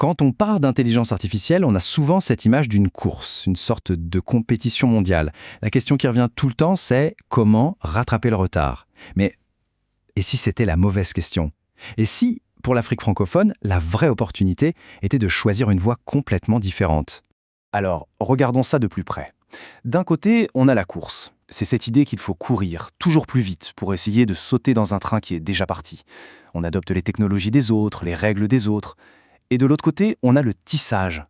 Quand on parle d'intelligence artificielle, on a souvent cette image d'une course, une sorte de compétition mondiale. La question qui revient tout le temps, c'est comment rattraper le retard. Mais et si c'était la mauvaise question? Et si, pour l'Afrique francophone, la vraie opportunité était de choisir une voie complètement différente? Alors, regardons ça de plus près. D'un côté, on a la course. C'est cette idée qu'il faut courir toujours plus vite pour essayer de sauter dans un train qui est déjà parti. On adopte les technologies des autres, les règles des autres. Et de l'autre côté, on a le tissage.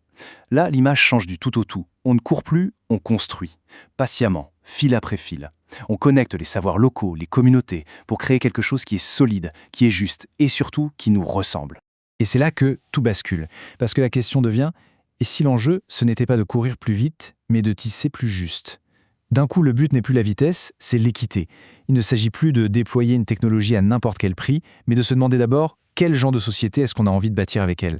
Là, l'image change du tout au tout. On ne court plus, on construit. Patiemment, fil après fil. On connecte les savoirs locaux, les communautés, pour créer quelque chose qui est solide, qui est juste et surtout qui nous ressemble. Et c'est là que tout bascule. Parce que la question devient, et si l'enjeu, ce n'était pas de courir plus vite, mais de tisser plus juste? D'un coup, le but n'est plus la vitesse, c'est l'équité. Il ne s'agit plus de déployer une technologie à n'importe quel prix, mais de se demander d'abord quel genre de société est-ce qu'on a envie de bâtir avec elle.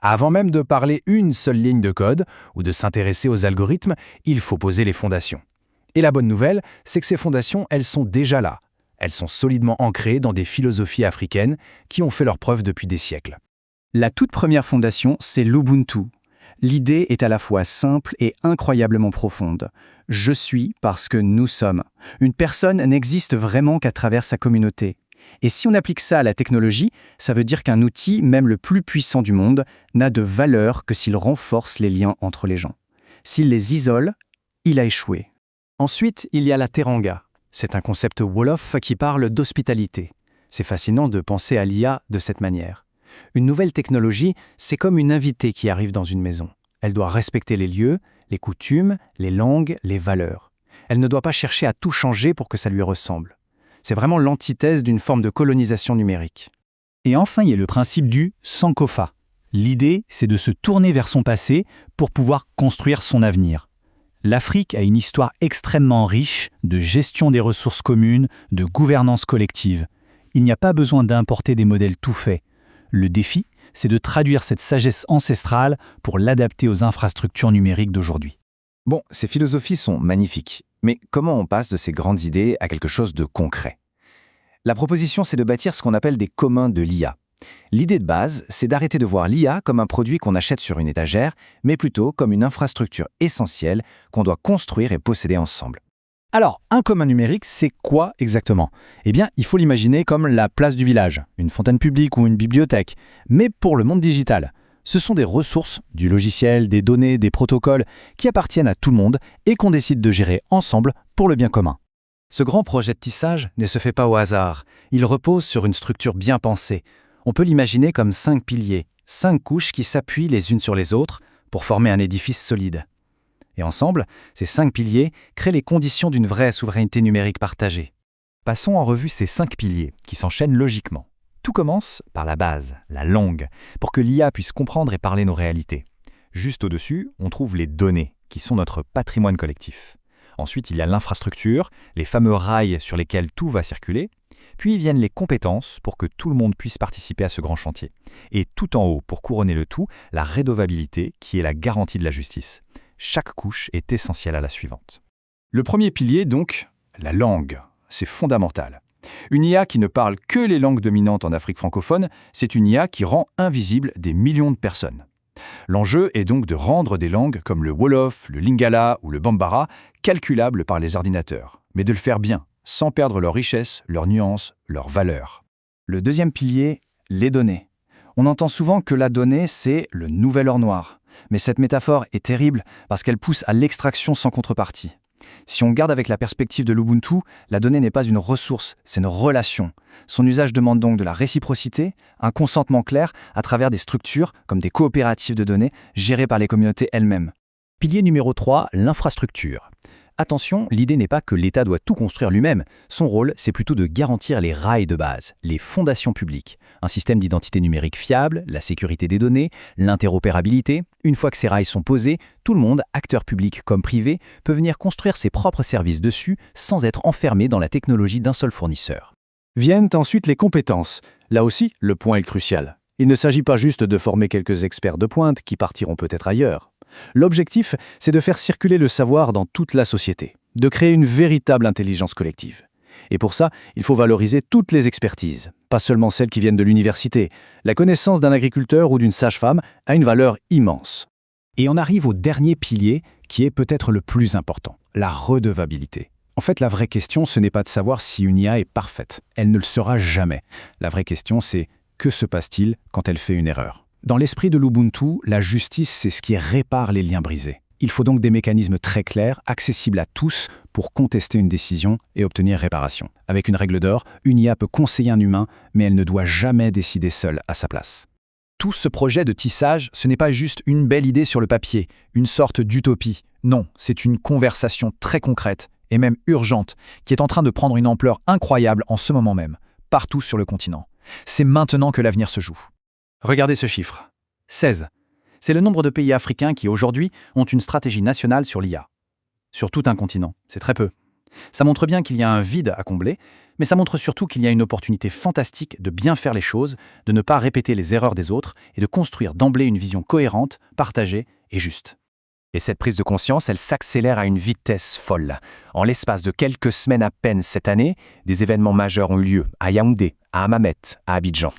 Avant même de parler une seule ligne de code ou de s'intéresser aux algorithmes, il faut poser les fondations. Et la bonne nouvelle, c'est que ces fondations, elles sont déjà là. Elles sont solidement ancrées dans des philosophies africaines qui ont fait leurs preuves depuis des siècles. La toute première fondation, c'est l'Ubuntu. L'idée est à la fois simple et incroyablement profonde. Je suis parce que nous sommes. Une personne n'existe vraiment qu'à travers sa communauté. Et si on applique ça à la technologie, ça veut dire qu'un outil, même le plus puissant du monde, n'a de valeur que s'il renforce les liens entre les gens. S'il les isole, il a échoué. Ensuite, il y a la teranga. C'est un concept wolof qui parle d'hospitalité. C'est fascinant de penser à l'IA de cette manière. Une nouvelle technologie, c'est comme une invitée qui arrive dans une maison. Elle doit respecter les lieux, les coutumes, les langues, les valeurs. Elle ne doit pas chercher à tout changer pour que ça lui ressemble. C'est vraiment l'antithèse d'une forme de colonisation numérique. Et enfin, il y a le principe du Sankofa. L'idée, c'est de se tourner vers son passé pour pouvoir construire son avenir. L'Afrique a une histoire extrêmement riche de gestion des ressources communes, de gouvernance collective. Il n'y a pas besoin d'importer des modèles tout faits. Le défi, c'est de traduire cette sagesse ancestrale pour l'adapter aux infrastructures numériques d'aujourd'hui. Bon, ces philosophies sont magnifiques, mais comment on passe de ces grandes idées à quelque chose de concret? La proposition, c'est de bâtir ce qu'on appelle des communs de l'IA. L'idée de base, c'est d'arrêter de voir l'IA comme un produit qu'on achète sur une étagère, mais plutôt comme une infrastructure essentielle qu'on doit construire et posséder ensemble. Alors, un commun numérique, c'est quoi exactement? Eh bien, il faut l'imaginer comme la place du village, une fontaine publique ou une bibliothèque, mais pour le monde digital. Ce sont des ressources, du logiciel, des données, des protocoles, qui appartiennent à tout le monde et qu'on décide de gérer ensemble pour le bien commun. Ce grand projet de tissage ne se fait pas au hasard. Il repose sur une structure bien pensée. On peut l'imaginer comme 5 piliers, 5 couches qui s'appuient les unes sur les autres pour former un édifice solide. Et ensemble, ces 5 piliers créent les conditions d'une vraie souveraineté numérique partagée. Passons en revue ces 5 piliers qui s'enchaînent logiquement. Tout commence par la base, la langue, pour que l'IA puisse comprendre et parler nos réalités. Juste au-dessus, on trouve les données, qui sont notre patrimoine collectif. Ensuite, il y a l'infrastructure, les fameux rails sur lesquels tout va circuler. Puis viennent les compétences pour que tout le monde puisse participer à ce grand chantier. Et tout en haut, pour couronner le tout, la redevabilité, qui est la garantie de la justice. Chaque couche est essentielle à la suivante. Le premier pilier, donc, la langue. C'est fondamental. Une IA qui ne parle que les langues dominantes en Afrique francophone, c'est une IA qui rend invisible des millions de personnes. L'enjeu est donc de rendre des langues comme le Wolof, le Lingala ou le Bambara calculables par les ordinateurs, mais de le faire bien, sans perdre leur richesse, leurs nuances, leurs valeurs. Le deuxième pilier, les données. On entend souvent que la donnée, c'est le nouvel or noir. Mais cette métaphore est terrible parce qu'elle pousse à l'extraction sans contrepartie. Si on garde avec la perspective de l'Ubuntu, la donnée n'est pas une ressource, c'est une relation. Son usage demande donc de la réciprocité, un consentement clair à travers des structures comme des coopératives de données gérées par les communautés elles-mêmes. Pilier numéro 3, l'infrastructure. Attention, l'idée n'est pas que l'État doit tout construire lui-même. Son rôle, c'est plutôt de garantir les rails de base, les fondations publiques. Un système d'identité numérique fiable, la sécurité des données, l'interopérabilité. Une fois que ces rails sont posés, tout le monde, acteur public comme privé, peut venir construire ses propres services dessus sans être enfermé dans la technologie d'un seul fournisseur. Viennent ensuite les compétences. Là aussi, le point est crucial. Il ne s'agit pas juste de former quelques experts de pointe qui partiront peut-être ailleurs. L'objectif, c'est de faire circuler le savoir dans toute la société, de créer une véritable intelligence collective. Et pour ça, il faut valoriser toutes les expertises, pas seulement celles qui viennent de l'université. La connaissance d'un agriculteur ou d'une sage-femme a une valeur immense. Et on arrive au dernier pilier, qui est peut-être le plus important, la redevabilité. En fait, la vraie question, ce n'est pas de savoir si une IA est parfaite. Elle ne le sera jamais. La vraie question, c'est que se passe-t-il quand elle fait une erreur? Dans l'esprit de l'Ubuntu, la justice, c'est ce qui répare les liens brisés. Il faut donc des mécanismes très clairs, accessibles à tous, pour contester une décision et obtenir réparation. Avec une règle d'or, une IA peut conseiller un humain, mais elle ne doit jamais décider seule à sa place. Tout ce projet de tissage, ce n'est pas juste une belle idée sur le papier, une sorte d'utopie. Non, c'est une conversation très concrète, et même urgente, qui est en train de prendre une ampleur incroyable en ce moment même, partout sur le continent. C'est maintenant que l'avenir se joue. Regardez ce chiffre. 16. C'est le nombre de pays africains qui, aujourd'hui, ont une stratégie nationale sur l'IA. Sur tout un continent, c'est très peu. Ça montre bien qu'il y a un vide à combler, mais ça montre surtout qu'il y a une opportunité fantastique de bien faire les choses, de ne pas répéter les erreurs des autres et de construire d'emblée une vision cohérente, partagée et juste. Et cette prise de conscience, elle s'accélère à une vitesse folle. En l'espace de quelques semaines à peine cette année, des événements majeurs ont eu lieu à Yaoundé, à Hammamet, à Abidjan.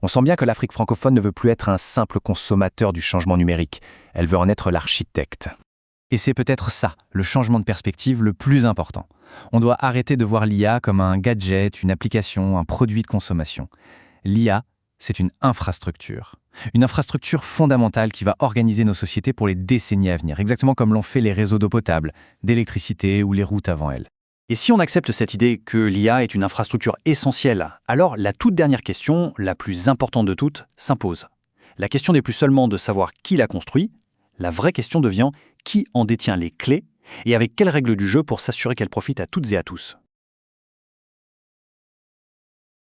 On sent bien que l'Afrique francophone ne veut plus être un simple consommateur du changement numérique. Elle veut en être l'architecte. Et c'est peut-être ça, le changement de perspective le plus important. On doit arrêter de voir l'IA comme un gadget, une application, un produit de consommation. L'IA, c'est une infrastructure. Une infrastructure fondamentale qui va organiser nos sociétés pour les décennies à venir, exactement comme l'ont fait les réseaux d'eau potable, d'électricité ou les routes avant elles. Et si on accepte cette idée que l'IA est une infrastructure essentielle, alors la toute dernière question, la plus importante de toutes, s'impose. La question n'est plus seulement de savoir qui l'a construit, la vraie question devient qui en détient les clés et avec quelles règles du jeu pour s'assurer qu'elle profite à toutes et à tous.